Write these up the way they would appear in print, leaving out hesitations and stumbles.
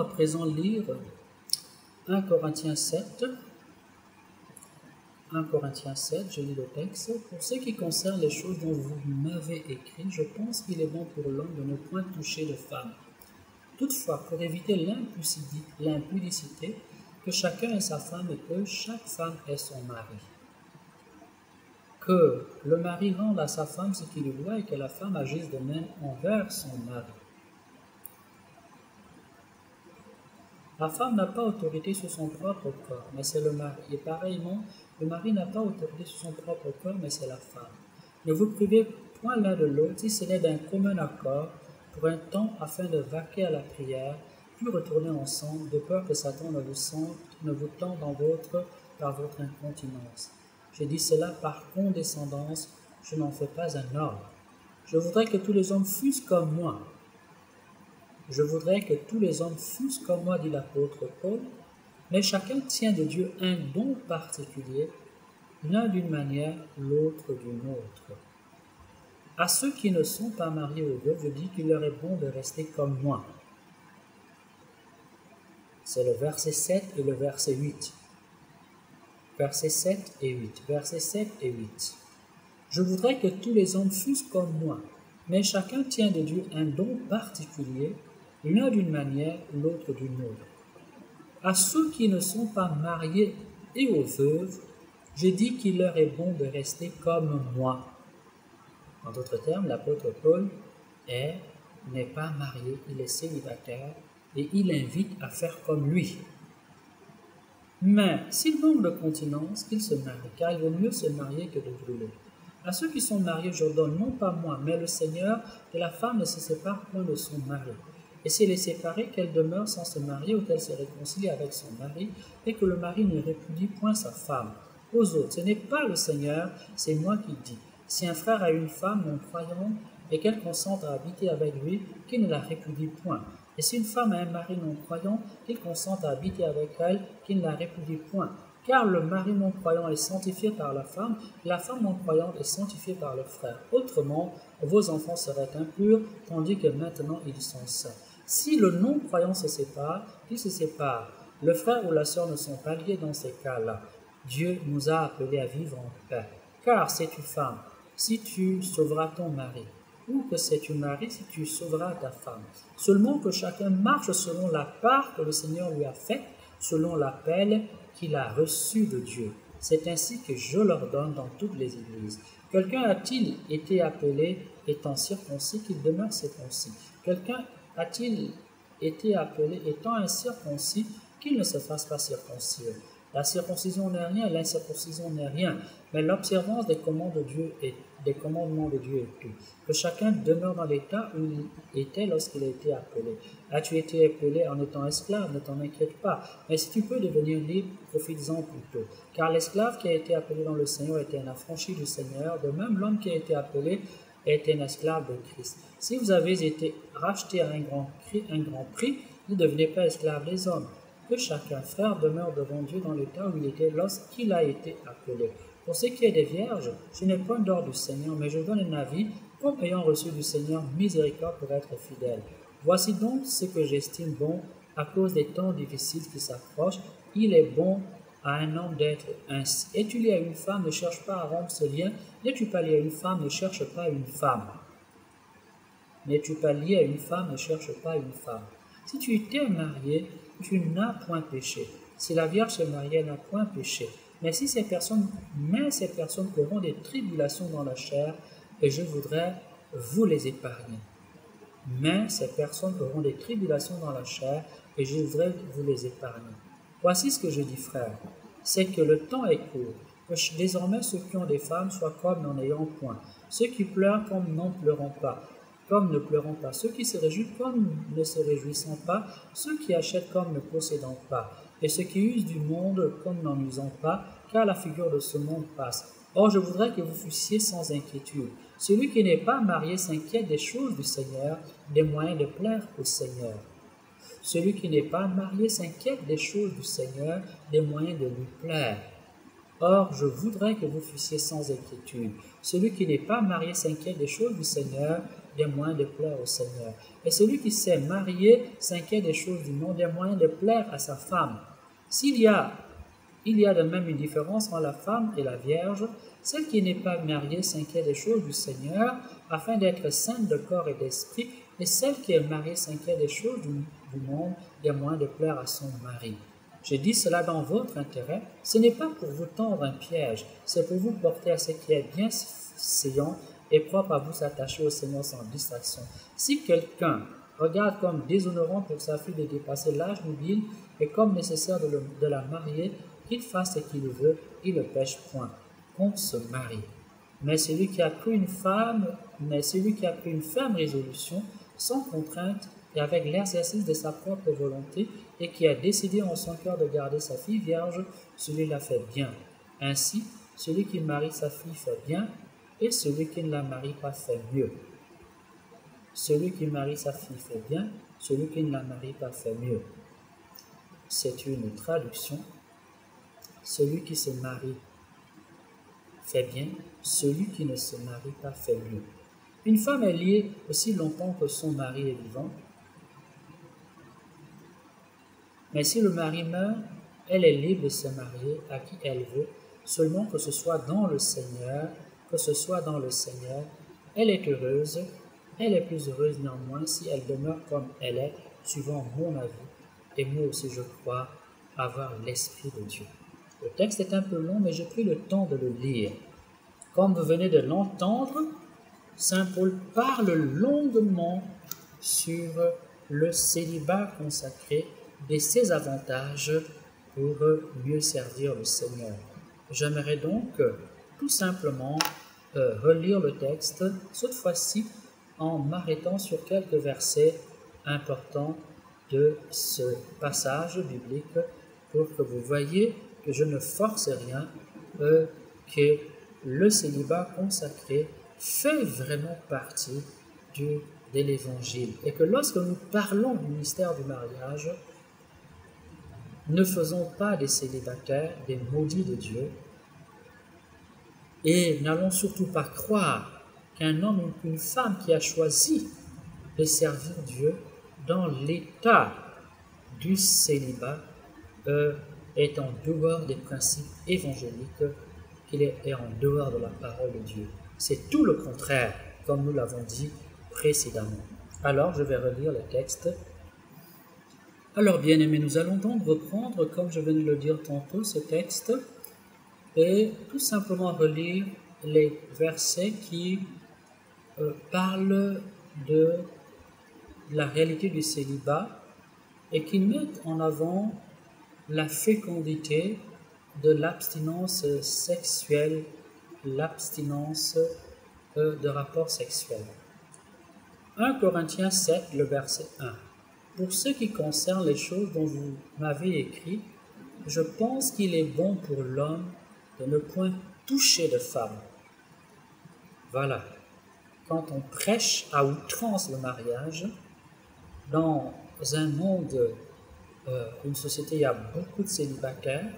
à présent lire 1 Corinthiens 7. 1 Corinthiens 7, je lis le texte. Pour ce qui concerne les choses dont vous m'avez écrit, je pense qu'il est bon pour l'homme de ne point toucher de femme. Toutefois, pour éviter l'impudicité, que chacun ait sa femme et que chaque femme ait son mari. Que le mari rende à sa femme ce qu'il lui doit et que la femme agisse de même envers son mari. La femme n'a pas autorité sur son propre corps, mais c'est le mari. Et pareillement, le mari n'a pas autorité sur son propre corps, mais c'est la femme. Ne vous privez point l'un de l'autre, si ce n'est d'un commun accord, pour un temps afin de vaquer à la prière, puis retourner ensemble, de peur que Satan ne vous tende par votre incontinence. J'ai dit cela par condescendance, je n'en fais pas un ordre. Je voudrais que tous les hommes fussent comme moi. Je voudrais que tous les hommes fussent comme moi, dit l'apôtre Paul, mais chacun tient de Dieu un don particulier, l'un d'une manière, l'autre d'une autre. À ceux qui ne sont pas mariés aux veuves, je dis qu'il leur est bon de rester comme moi. C'est le verset 7 et le verset 8. Versets 7 et 8. Versets 7 et 8. Je voudrais que tous les hommes fussent comme moi, mais chacun tient de Dieu un don particulier, l'un d'une manière, l'autre d'une autre. À ceux qui ne sont pas mariés et aux veuves, je dis qu'il leur est bon de rester comme moi. En d'autres termes, l'apôtre Paul n'est pas marié, il est célibataire et il invite à faire comme lui. Mais s'il manque de continence, qu'il se marie, car il vaut mieux se marier que de brûler. À ceux qui sont mariés, j'ordonne, non pas moi, mais le Seigneur, que la femme ne se sépare point de son mari. Et s'il est séparé, qu'elle demeure sans se marier ou qu'elle se réconcilie avec son mari, et que le mari ne répudie point sa femme. Aux autres, ce n'est pas le Seigneur, c'est moi qui dis. Si un frère a une femme non croyante et qu'elle consente à habiter avec lui, qu'il ne la répudie point. Et si une femme a un mari non croyant, qu'il consente à habiter avec elle, qu'il ne la répudie point. Car le mari non croyant est sanctifié par la femme non croyante est sanctifiée par le frère. Autrement, vos enfants seraient impurs, tandis que maintenant ils sont saints. Si le non croyant se sépare, qu'il se sépare. Le frère ou la sœur ne sont pas liés dans ces cas-là. Dieu nous a appelés à vivre en paix. Car sais-tu femme, si tu sauveras ton mari, ou que sais-tu mari si tu sauveras ta femme. Seulement que chacun marche selon la part que le Seigneur lui a faite, selon l'appel qu'il a reçu de Dieu. C'est ainsi que je l'ordonne dans toutes les églises. Quelqu'un a-t-il été appelé étant circoncis qu'il demeure circoncis? Quelqu'un a-t-il été appelé étant incirconcis qu'il ne se fasse pas circoncire? La circoncision n'est rien, l'incirconcision n'est rien, mais l'observance des commandements de Dieu est tout. Que chacun demeure dans l'état où il était lorsqu'il a été appelé. As-tu été appelé en étant esclave? Ne t'en inquiète pas. Mais si tu peux devenir libre, profites-en plutôt. Car l'esclave qui a été appelé dans le Seigneur était un affranchi du Seigneur. De même, l'homme qui a été appelé était un esclave de Christ. Si vous avez été racheté à un grand prix, ne devenez pas esclave des hommes. Que chacun, frère, demeure devant Dieu dans l'état où il était lorsqu'il a été appelé. Pour ce qui est des vierges, je n'ai point d'ordre du Seigneur, mais je donne un avis, comme ayant reçu du Seigneur miséricorde pour être fidèle. Voici donc ce que j'estime bon, à cause des temps difficiles qui s'approchent. Il est bon à un homme d'être ainsi. Es-tu lié à une femme, ne cherche pas à rompre ce lien. N'es-tu pas lié à une femme, ne cherche pas une femme. N'es-tu pas lié à une femme, ne cherche pas une femme. Si tu t'es marié, tu n'as point péché. Si la Vierge se mariée, elle n'a point péché. Mais ces personnes auront des tribulations dans la chair, et je voudrais vous les épargner. Mais ces personnes auront des tribulations dans la chair, et je voudrais vous les épargner. Voici ce que je dis, frère, c'est que le temps est court, que désormais ceux qui ont des femmes soient comme n'en ayant point, ceux qui pleurent comme n'en pleurant pas, comme ne pleurant pas, ceux qui se réjouissent comme ne se réjouissant pas, ceux qui achètent comme ne possédant pas, et ceux qui usent du monde comme n'en usant pas, car la figure de ce monde passe. Or, je voudrais que vous fussiez sans inquiétude. Celui qui n'est pas marié s'inquiète des choses du Seigneur, des moyens de plaire au Seigneur. Celui qui n'est pas marié s'inquiète des choses du Seigneur, des moyens de lui plaire. Or, je voudrais que vous fussiez sans inquiétude. Celui qui n'est pas marié s'inquiète des choses du Seigneur, des moyens de plaire au Seigneur. Et celui qui s'est marié s'inquiète des choses du monde, des moyens de plaire à sa femme. Il y a de même une différence entre la femme et la vierge. Celle qui n'est pas mariée s'inquiète des choses du Seigneur, afin d'être sainte de corps et d'esprit, et celle qui est mariée s'inquiète des choses du monde, des moyens de plaire à son mari. J'ai dit cela dans votre intérêt. Ce n'est pas pour vous tendre un piège, c'est pour vous porter à ce qui est bien séant et propre à vous attacher au Seigneur sans distraction. Si quelqu'un regarde comme déshonorant pour sa fille de dépasser l'âge nubile et comme nécessaire de la marier, qu'il fasse ce qu'il veut, il ne pêche point contre ce mari. Mais celui qui a pris une ferme résolution, sans contrainte et avec l'exercice de sa propre volonté, et qui a décidé en son cœur de garder sa fille vierge, celui-là fait bien. Ainsi, celui qui marie sa fille fait bien, et celui qui ne la marie pas fait mieux. Celui qui marie sa fille fait bien, celui qui ne la marie pas fait mieux. C'est une traduction. Celui qui se marie fait bien, celui qui ne se marie pas fait mieux. Une femme est liée aussi longtemps que son mari est vivant. Mais si le mari meurt, elle est libre de se marier à qui elle veut, seulement que ce soit dans le Seigneur, Elle est heureuse, elle est plus heureuse néanmoins si elle demeure comme elle est, suivant mon avis, et moi aussi je crois avoir l'Esprit de Dieu. Le texte est un peu long, mais j'ai pris le temps de le lire. Comme vous venez de l'entendre, Saint Paul parle longuement sur le célibat consacré et ses avantages pour mieux servir le Seigneur. J'aimerais donc tout simplement relire le texte, cette fois-ci en m'arrêtant sur quelques versets importants de ce passage biblique pour que vous voyez que je ne force rien, que le célibat consacré fait vraiment partie de l'Évangile et que lorsque nous parlons du mystère du mariage, ne faisons pas des célibataires des maudits de Dieu et n'allons surtout pas croire qu'un homme ou qu'une femme qui a choisi de servir Dieu dans l'état du célibat est en dehors des principes évangéliques, qu'il est en dehors de la parole de Dieu. C'est tout le contraire, comme nous l'avons dit précédemment. Alors, je vais relire le texte. Alors, bien-aimés, nous allons donc reprendre, comme je viens de le dire tantôt, ce texte et tout simplement relire les versets qui parlent de la réalité du célibat et qui mettent en avant la fécondité de l'abstinence sexuelle, l'abstinence de rapports sexuels. 1 Corinthiens 7, le verset 1. Pour ce qui concerne les choses dont vous m'avez écrit, je pense qu'il est bon pour l'homme de ne point toucher de femme. Voilà. Quand on prêche à outrance le mariage, dans un monde, une société, il y a beaucoup de célibataires,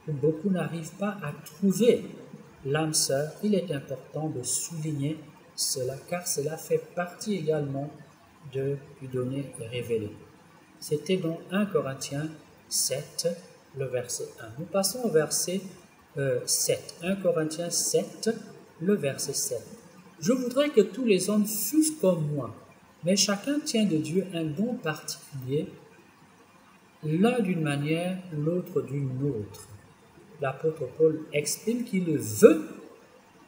où beaucoup n'arrivent pas à trouver l'âme sœur, il est important de souligner cela, car cela fait partie également du donné révélé. C'était donc 1 Corinthiens 7, le verset 1. Nous passons au verset 7. 1 Corinthiens 7, le verset 7. Je voudrais que tous les hommes fussent comme moi, mais chacun tient de Dieu un don particulier, l'un d'une manière, l'autre d'une autre. L'apôtre Paul exprime qu'il veut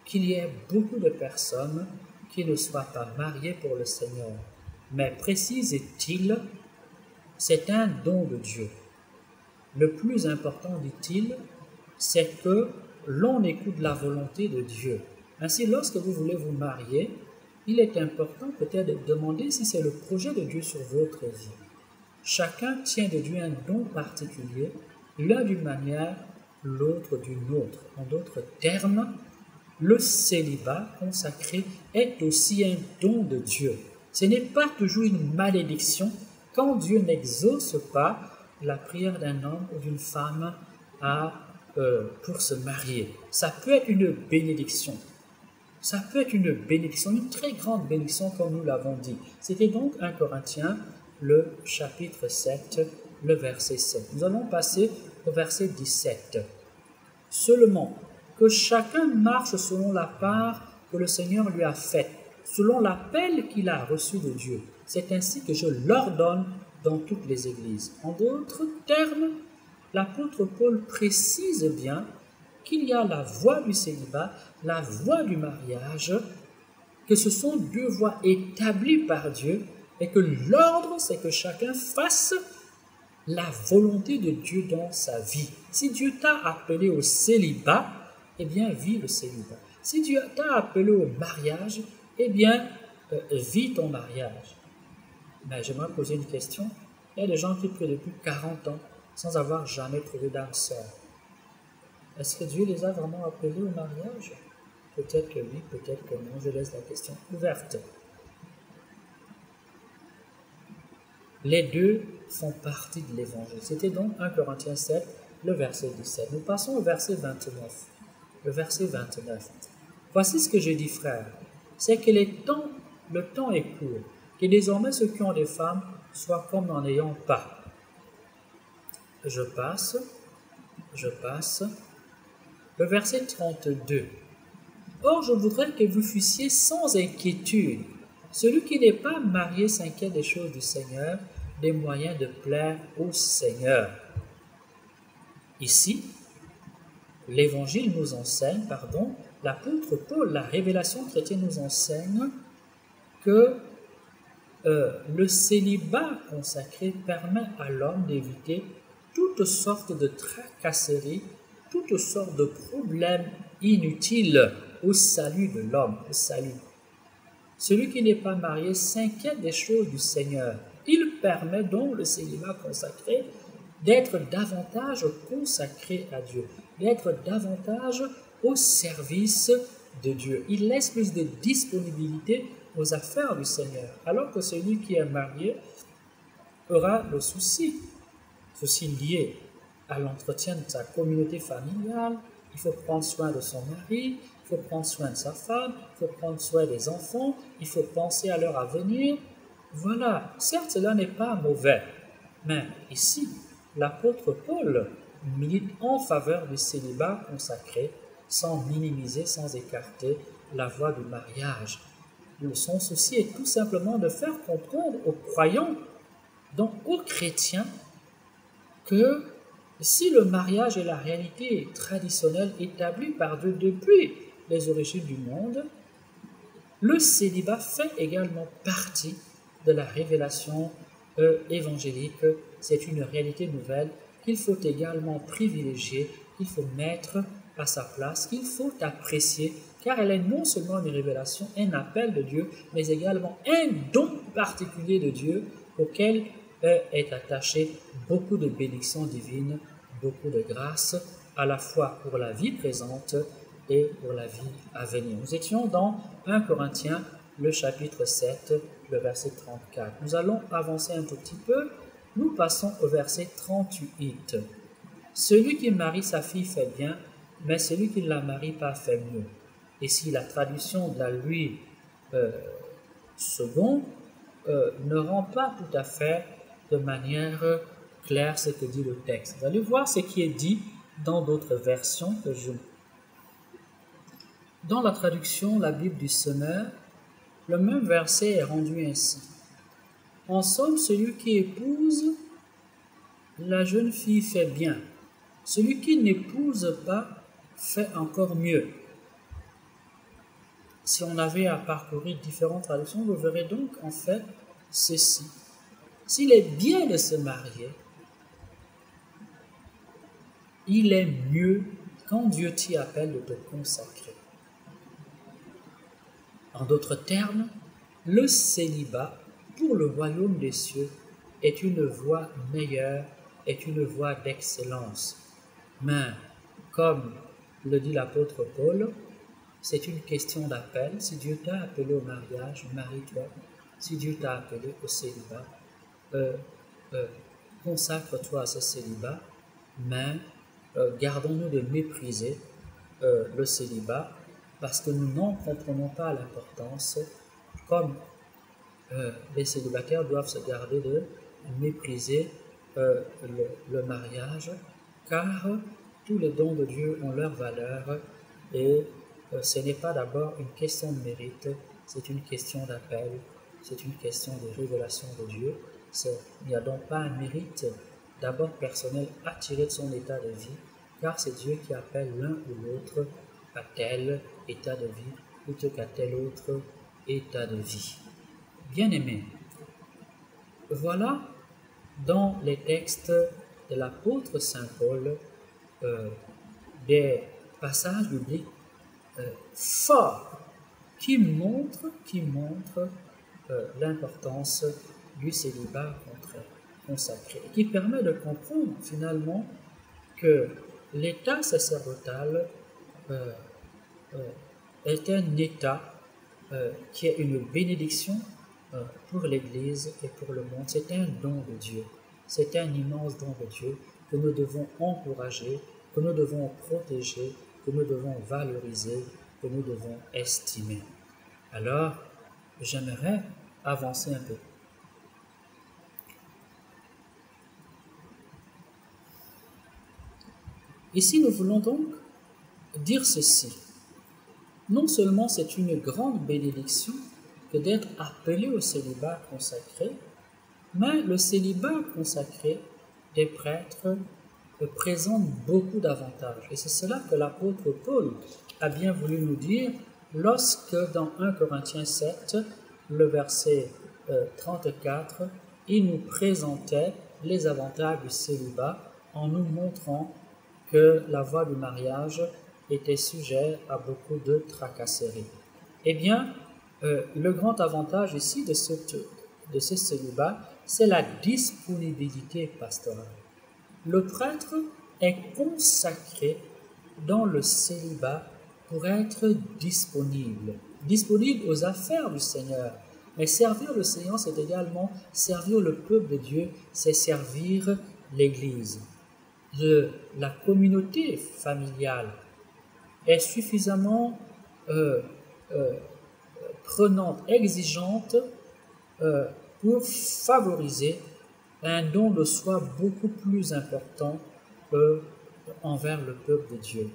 qu'il y ait beaucoup de personnes qui ne soient pas mariées pour le Seigneur. Mais précise-t-il, c'est un don de Dieu. Le plus important, dit-il, c'est que l'on écoute la volonté de Dieu. Ainsi, lorsque vous voulez vous marier, il est important peut-être de demander si c'est le projet de Dieu sur votre vie. Chacun tient de Dieu un don particulier, l'un d'une manière, l'autre d'une autre. En d'autres termes, le célibat consacré est aussi un don de Dieu. Ce n'est pas toujours une malédiction quand Dieu n'exauce pas la prière d'un homme ou d'une femme à pour se marier. Ça peut être une bénédiction. Ça peut être une bénédiction, une très grande bénédiction comme nous l'avons dit. C'était donc 1 Corinthiens, le chapitre 7, le verset 7. Nous allons passer au verset 17. Seulement que chacun marche selon la part que le Seigneur lui a faite, selon l'appel qu'il a reçu de Dieu. C'est ainsi que je l'ordonne dans toutes les églises. En d'autres termes, l'apôtre Paul précise bien qu'il y a la voie du célibat, la voie du mariage, que ce sont deux voies établies par Dieu et que l'ordre, c'est que chacun fasse la volonté de Dieu dans sa vie. Si Dieu t'a appelé au célibat, eh bien, vis le célibat. Si Dieu t'a appelé au mariage, eh bien, vis ton mariage. Mais j'aimerais poser une question. Il y a des gens qui prient depuis 40 ans sans avoir jamais trouvé d'âme sœur. Est-ce que Dieu les a vraiment appelés au mariage? Peut-être que oui, peut-être que non. Je laisse la question ouverte. Les deux font partie de l'évangile. C'était donc 1 Corinthiens 7, le verset 17. Nous passons au verset 29. Le verset 29. Voici ce que je dis, frères. C'est que le temps est court. Que désormais ceux qui ont des femmes soient comme n'en ayant pas. Je passe. Le verset 32. Or, je voudrais que vous fussiez sans inquiétude. Celui qui n'est pas marié s'inquiète des choses du Seigneur, des moyens de plaire au Seigneur. Ici, l'Évangile nous enseigne, l'apôtre Paul, la révélation chrétienne nous enseigne que le célibat consacré permet à l'homme d'éviter toutes sortes de tracasseries, toutes sortes de problèmes inutiles au salut de l'homme, au salut. Celui qui n'est pas marié s'inquiète des choses du Seigneur. Il permet donc le célibat consacré d'être davantage consacré à Dieu, d'être davantage au service de Dieu. Il laisse plus de disponibilité aux affaires du Seigneur, alors que celui qui est marié aura le souci lié à l'entretien de sa communauté familiale. Il faut prendre soin de son mari, il faut prendre soin de sa femme, il faut prendre soin des enfants, il faut penser à leur avenir. Voilà, certes cela n'est pas mauvais, mais ici, l'apôtre Paul milite en faveur du célibat consacré sans minimiser, sans écarter la voie du mariage. Son souci est tout simplement de faire comprendre aux croyants, donc aux chrétiens, que si le mariage est la réalité traditionnelle établie par Dieu depuis les origines du monde, le célibat fait également partie de la révélation évangélique. C'est une réalité nouvelle qu'il faut également privilégier, qu'il faut mettre à sa place, qu'il faut apprécier, car elle est non seulement une révélation, un appel de Dieu, mais également un don particulier de Dieu auquel est attaché beaucoup de bénédictions divines, beaucoup de grâce, à la fois pour la vie présente et pour la vie à venir. Nous étions dans 1 Corinthiens, le chapitre 7, le verset 34. Nous allons avancer un tout petit peu. Nous passons au verset 38. Celui qui marie sa fille fait bien, mais celui qui ne la marie pas fait mieux. Ici, la traduction de la Louis II ne rend pas tout à fait de manière claire ce que dit le texte. Vous allez voir ce qui est dit dans d'autres versions que je... Dans la traduction, la Bible du Semeur, le même verset est rendu ainsi. En somme, celui qui épouse la jeune fille fait bien. Celui qui n'épouse pas fait encore mieux. Si on avait à parcourir différentes traductions, vous verrez donc en fait ceci. S'il est bien de se marier, il est mieux quand Dieu t'y appelle de te consacrer. En d'autres termes, le célibat pour le royaume des cieux est une voie meilleure, est une voie d'excellence. Mais, comme le dit l'apôtre Paul, c'est une question d'appel. Si Dieu t'a appelé au mariage, marie-toi. Si Dieu t'a appelé au célibat, consacre-toi à ce célibat, mais gardons-nous de mépriser le célibat parce que nous n'en comprenons pas l'importance, comme les célibataires doivent se garder de mépriser le mariage, car tous les dons de Dieu ont leur valeur et ce n'est pas d'abord une question de mérite, c'est une question d'appel, c'est une question de révélation de Dieu. Il n'y a donc pas un mérite d'abord personnel à tirer de son état de vie, car c'est Dieu qui appelle l'un ou l'autre à tel état de vie plutôt qu'à tel autre état de vie. Bien-aimés, voilà dans les textes de l'apôtre Saint Paul des passages bibliques forts qui montrent l'importance du célibat consacré, et qui permet de comprendre finalement que l'état sacerdotal est un état qui est une bénédiction pour l'Église et pour le monde. C'est un don de Dieu, c'est un immense don de Dieu que nous devons encourager, que nous devons protéger, que nous devons valoriser, que nous devons estimer. Alors, j'aimerais avancer un peu. Ici, nous voulons donc dire ceci. Non seulement c'est une grande bénédiction que d'être appelé au célibat consacré, mais le célibat consacré des prêtres présente beaucoup d'avantages. Et c'est cela que l'apôtre Paul a bien voulu nous dire lorsque dans 1 Corinthiens 7, le verset 34, il nous présentait les avantages du célibat en nous montrant que la voie du mariage était sujet à beaucoup de tracasseries. Eh bien, le grand avantage ici de ce célibat, c'est la disponibilité pastorale. Le prêtre est consacré dans le célibat pour être disponible aux affaires du Seigneur. Mais servir le Seigneur, c'est également servir le peuple de Dieu, c'est servir l'Église. La communauté familiale est suffisamment prenante, exigeante pour favoriser un don de soi beaucoup plus important envers le peuple de Dieu.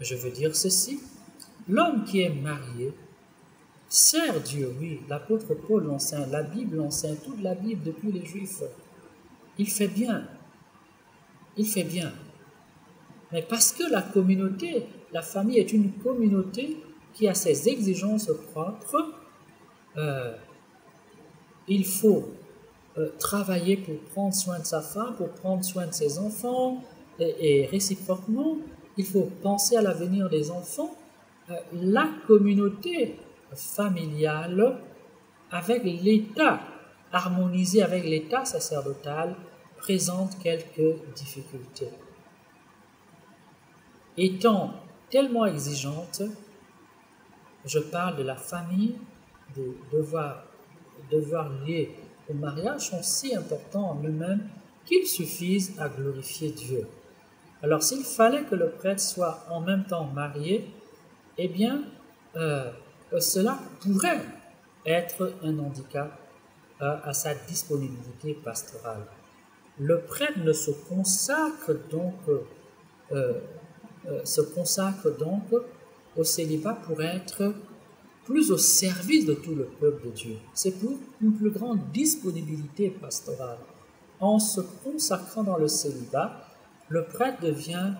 Je veux dire ceci, l'homme qui est marié sert Dieu, oui, l'apôtre Paul l'enseigne, la Bible l'enseigne, toute la Bible depuis les Juifs. Il fait bien, mais parce que la communauté, la famille est une communauté qui a ses exigences propres, il faut travailler pour prendre soin de sa femme, pour prendre soin de ses enfants, et réciproquement, il faut penser à l'avenir des enfants. La communauté familiale, avec l'état, harmonisé avec l'état sacerdotal, présente quelques difficultés. Étant tellement exigeante, je parle de la famille, des devoirs liés au mariage sont si importants en eux-mêmes qu'ils suffisent à glorifier Dieu. Alors s'il fallait que le prêtre soit en même temps marié, eh bien cela pourrait être un handicap à sa disponibilité pastorale. Le prêtre ne se consacre donc au célibat pour être plus au service de tout le peuple de Dieu. C'est pour une plus grande disponibilité pastorale. En se consacrant dans le célibat, le prêtre devient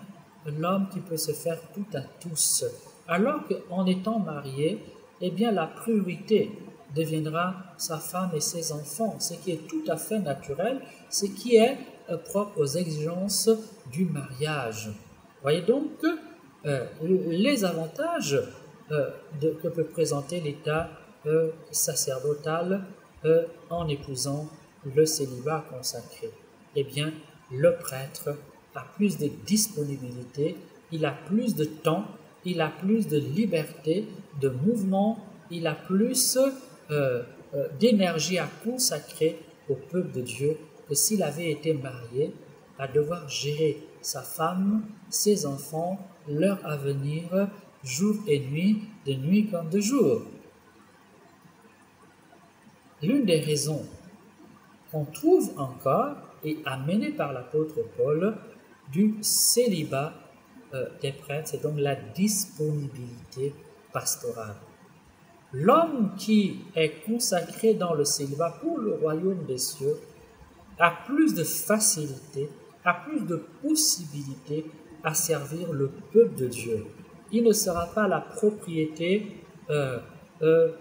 l'homme qui peut se faire tout à tous. Alors qu'en étant marié, eh bien la priorité deviendra sa femme et ses enfants, ce qui est tout à fait naturel, ce qui est propre aux exigences du mariage. Voyez donc les avantages que peut présenter l'état sacerdotal en épousant le célibat consacré. Eh bien, le prêtre a plus de disponibilité, il a plus de temps, il a plus de liberté, de mouvement, il a plus d'énergie à consacrer au peuple de Dieu que s'il avait été marié, à devoir gérer sa femme, ses enfants, leur avenir, jour et nuit, de nuit comme de jour. L'une des raisons qu'on trouve encore est amenée par l'apôtre Paul du célibat des prêtres, c'est donc la disponibilité pastorale. L'homme qui est consacré dans le célibat pour le royaume des cieux a plus de facilité, a plus de possibilités à servir le peuple de Dieu. Il ne sera pas la propriété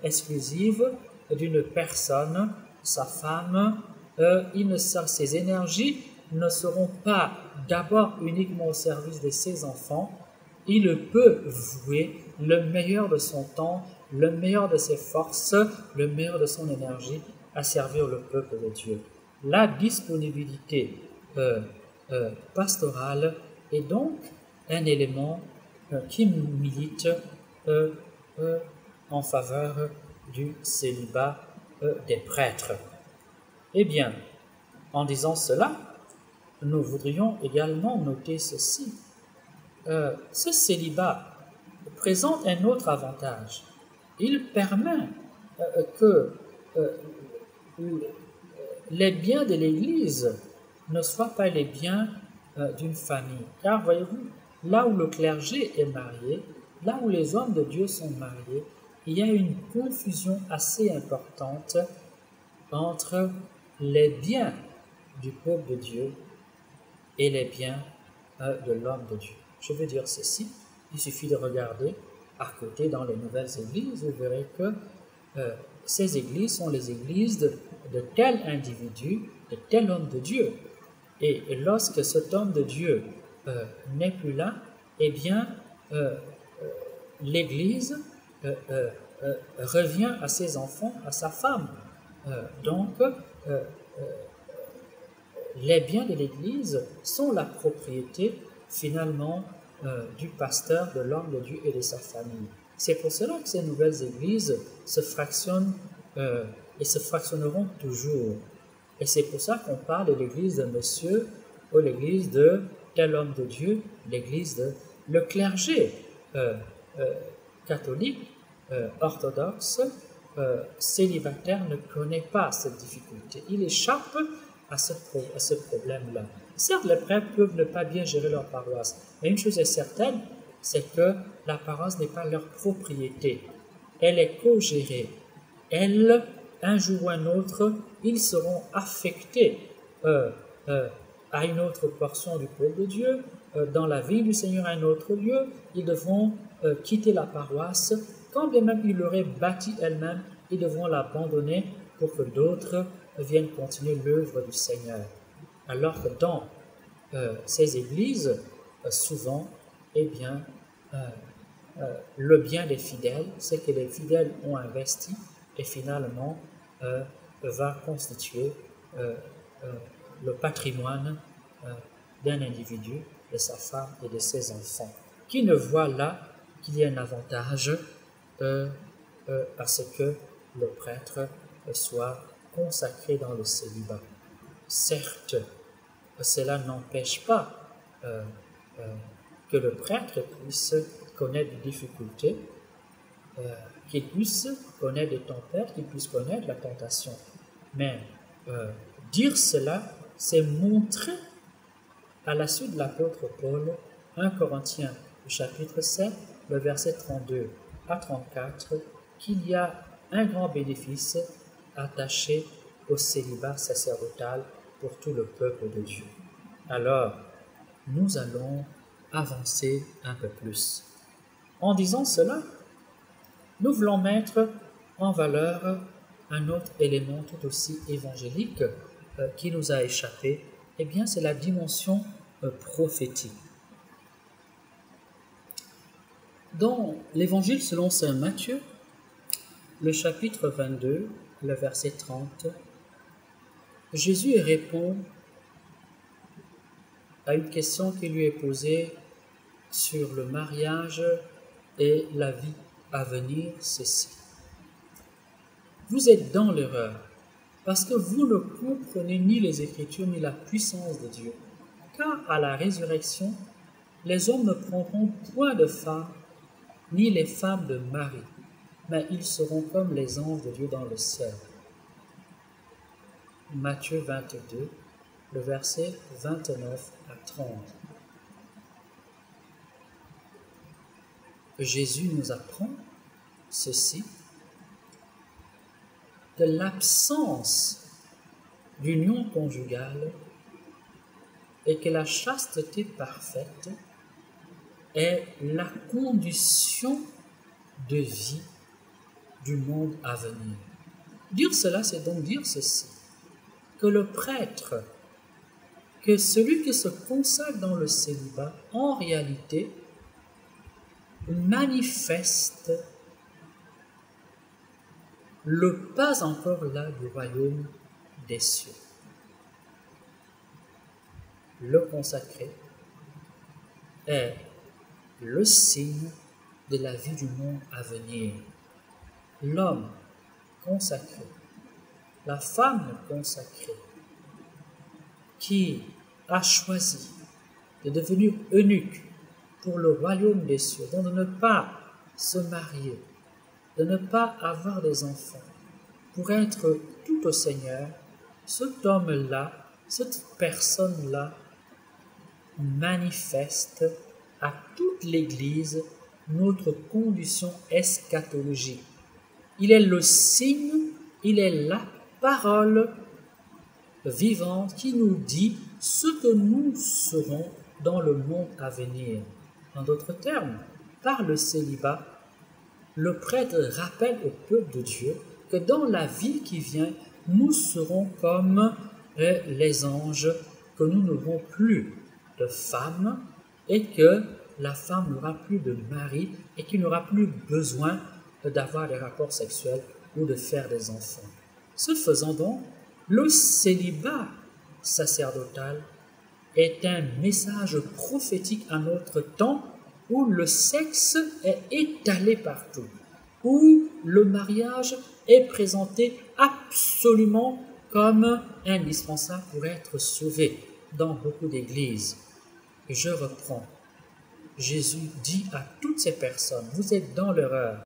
exclusive d'une personne, sa femme. Ses énergies ne seront pas d'abord uniquement au service de ses enfants. Il peut vouer le meilleur de son temps, le meilleur de ses forces, le meilleur de son énergie à servir le peuple de Dieu. La disponibilité pastorale est donc un élément qui milite en faveur du célibat des prêtres. Eh bien, en disant cela, nous voudrions également noter ceci. Ce célibat présente un autre avantage. Il permet que les biens de l'Église ne soient pas les biens d'une famille. Car voyez-vous, là où le clergé est marié, là où les hommes de Dieu sont mariés, il y a une confusion assez importante entre les biens du peuple de Dieu et les biens de l'homme de Dieu. Je veux dire ceci, il suffit de regarder à côté dans les nouvelles églises, vous verrez que ces églises sont les églises de tel individu, de tel homme de Dieu. Et lorsque cet homme de Dieu n'est plus là, eh bien, l'Église revient à ses enfants, à sa femme. Donc, les biens de l'Église sont la propriété, finalement, du pasteur, de l'homme de Dieu et de sa famille. C'est pour cela que ces nouvelles églises se fractionnent et se fractionneront toujours. Et c'est pour ça qu'on parle de l'église de monsieur ou l'église de tel homme de Dieu, l'église de... Le clergé catholique, orthodoxe, célibataire ne connaît pas cette difficulté. Il échappe à ce problème-là. Certes, les prêtres peuvent ne pas bien gérer leur paroisse, mais une chose est certaine, c'est que la paroisse n'est pas leur propriété. Elle est co-gérée. Elle, un jour ou un autre, ils seront affectés à une autre portion du peuple de Dieu, dans la vie du Seigneur à un autre lieu. Ils devront quitter la paroisse. Quand bien même ils l'auraient bâtie elle-même, ils devront l'abandonner pour que d'autres viennent continuer l'œuvre du Seigneur. Alors que dans ces églises, souvent, eh bien, le bien des fidèles, c'est que les fidèles ont investi et finalement va constituer le patrimoine d'un individu, de sa femme et de ses enfants, qui ne voit là qu'il y a un avantage à ce que le prêtre soit consacré dans le célibat. Certes, cela n'empêche pas que le prêtre puisse connaître des difficultés, qu'il puisse connaître des tempêtes, qu'il puisse connaître la tentation. Mais dire cela, c'est montrer à la suite de l'apôtre Paul, 1 Corinthiens, chapitre 7, le verset 32 à 34, qu'il y a un grand bénéfice attaché au célibat sacerdotal pour tout le peuple de Dieu. Alors, nous allons avancer un peu plus. En disant cela, nous voulons mettre en valeur un autre élément tout aussi évangélique qui nous a échappé, eh bien c'est la dimension prophétique. Dans l'évangile selon saint Matthieu, le chapitre 22, le verset 30, Jésus répond à une question qui lui est posée sur le mariage et la vie à venir, ceci. Vous êtes dans l'erreur, parce que vous ne comprenez ni les Écritures ni la puissance de Dieu. car à la résurrection, les hommes ne prendront point de femme, ni les femmes de mari, mais ils seront comme les anges de Dieu dans le ciel. Matthieu 22, le verset 29 à 30. Jésus nous apprend ceci, que l'absence d'union conjugale et que la chasteté parfaite est la condition de vie du monde à venir. Dire cela, c'est donc dire ceci, que le prêtre, que celui qui se consacre dans le célibat, en réalité, manifeste le pas encore là du royaume des cieux. Le consacré est le signe de la vie du monde à venir. L'homme consacré, la femme consacrée, qui a choisi de devenir eunuque pour le royaume des cieux, donc de ne pas se marier, de ne pas avoir des enfants, pour être tout au Seigneur, cet homme-là, cette personne-là, manifeste à toute l'Église notre condition eschatologique. Il est le signe, il est la parole vivante qui nous dit ce que nous serons dans le monde à venir. En d'autres termes, par le célibat, le prêtre rappelle au peuple de Dieu que dans la vie qui vient, nous serons comme les anges, que nous n'aurons plus de femme et que la femme n'aura plus de mari et qu'il n'aura plus besoin d'avoir des rapports sexuels ou de faire des enfants. Ce faisant donc, le célibat sacerdotal est un message prophétique à notre temps où le sexe est étalé partout, où le mariage est présenté absolument comme indispensable pour être sauvé dans beaucoup d'églises. Et je reprends. Jésus dit à toutes ces personnes, vous êtes dans l'erreur.